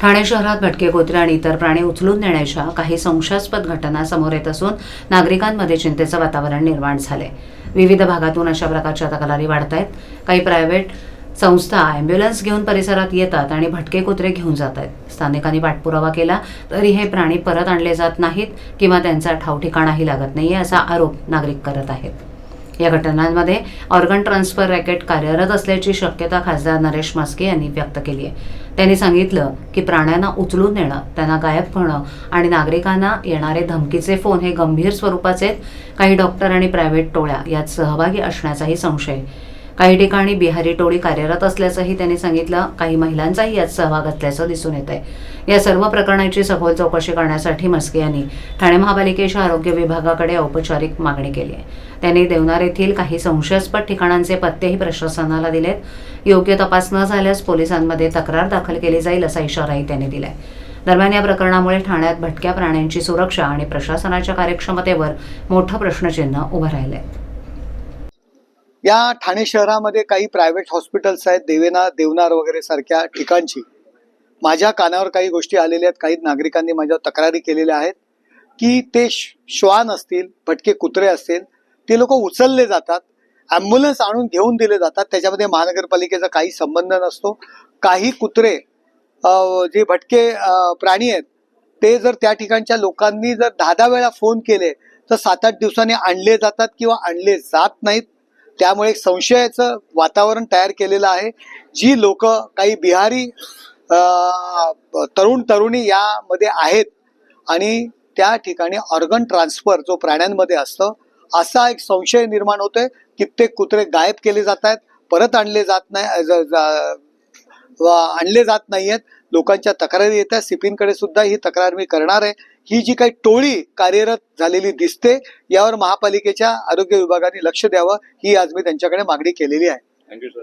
ठाणे शहरात भटके कुत्रे आणि इतर प्राणी उचलून नेण्याच्या काही संशयास्पद घटना समोर येत असून नागरिकांमध्ये चिंतेचं वातावरण निर्माण झाले। विविध भागातून अशा प्रकारच्या तक्रारी वाढत आहेत। काही प्रायव्हेट संस्था ॲम्ब्युलन्स घेऊन परिसरात येतात आणि भटके कुत्रे घेऊन जात आहेत। स्थानिकांनी पाठपुरावा केला तरी हे प्राणी परत आणले जात नाहीत किंवा त्यांचा ठावठिकाणाही लागत नाहीये असा आरोप नागरिक करत आहेत। या घटनांमध्ये ऑर्गन ट्रान्सफर रॅकेट कार्यरत असल्याची शक्यता खासदार नरेश म्हस्के यांनी व्यक्त केली आहे। त्यांनी सांगितलं की प्राण्यांना उचलून नेणं, त्यांना गायब करणं आणि नागरिकांना येणारे धमकीचे फोन हे गंभीर स्वरूपाचे आहेत। काही डॉक्टर आणि प्रायव्हेट टोळ्या यात सहभागी असण्याचाही संशय। काही ठिकाणी बिहारी टोळी कार्यरत असल्याचंही त्यांनी सांगितलं। काही महिलांचाही यात सहभाग असल्याचं दिसून येत आहे। या सर्व प्रकरणाची सखोल चौकशी करण्यासाठी म्हस्के यांनी ठाणे महापालिकेच्या आरोग्य विभागाकडे औपचारिक मागणी केली आहे। त्यांनी देवनार येथील काही संशयास्पद ठिकाणांचे पत्तेही प्रशासनाला दिलेत। योग्य तपास न झाल्यास पोलिसांमध्ये तक्रार दाखल केली जाईल असा इशाराही त्यांनी दिलाय। दरम्यान या प्रकरणामुळे ठाण्यात भटक्या प्राण्यांची सुरक्षा आणि प्रशासनाच्या कार्यक्षमतेवर मोठं प्रश्नचिन्ह उभं राहिलंय। या ठाणे शहरामध्ये काही प्रायव्हेट हॉस्पिटल्स आहेत, देवनार वगैरे सारख्या ठिकाणची माझ्या कानावर काही गोष्टी आलेल्या आहेत। काही नागरिकांनी माझ्यावर तक्रारी केलेल्या आहेत की ते श्वान असतील, भटके कुत्रे असतील, ते लोक उचलले जातात, ॲम्ब्युलन्स आणून घेऊन दिले जातात। त्याच्यामध्ये महानगरपालिकेचा काही संबंध नसतो। काही कुत्रे जे भटके प्राणी आहेत ते जर त्या ठिकाणच्या लोकांनी जर 10-10 वेळा फोन केले तर 7-8 दिवसांनी आणले जातात किंवा आणले जात नाहीत। त्यामुळे संशयाचं वातावरण तयार केलेलं आहे। जी लोक काही बिहारी तरुण तरुणी यामध्ये आहेत आणि त्या ठिकाणी ऑर्गन ट्रान्सफर जो प्राण्यांमध्ये असतं असा एक संशय निर्माण होतोय। कित्येक कुत्रे गायब केले जात आहेत, परत आणले जात नाहीयेत। लोकांच्या तक्रारी येतात। सीपींकडे सुद्धा ही तक्रार मी करणार आहे। ही जी काही टोळी कार्यरत झालेली दिसते यावर महापालिकेच्या आरोग्य विभागाने लक्ष द्यावं ही आज मी त्यांच्याकडे मागणी केलेली आहे। Thank you sir.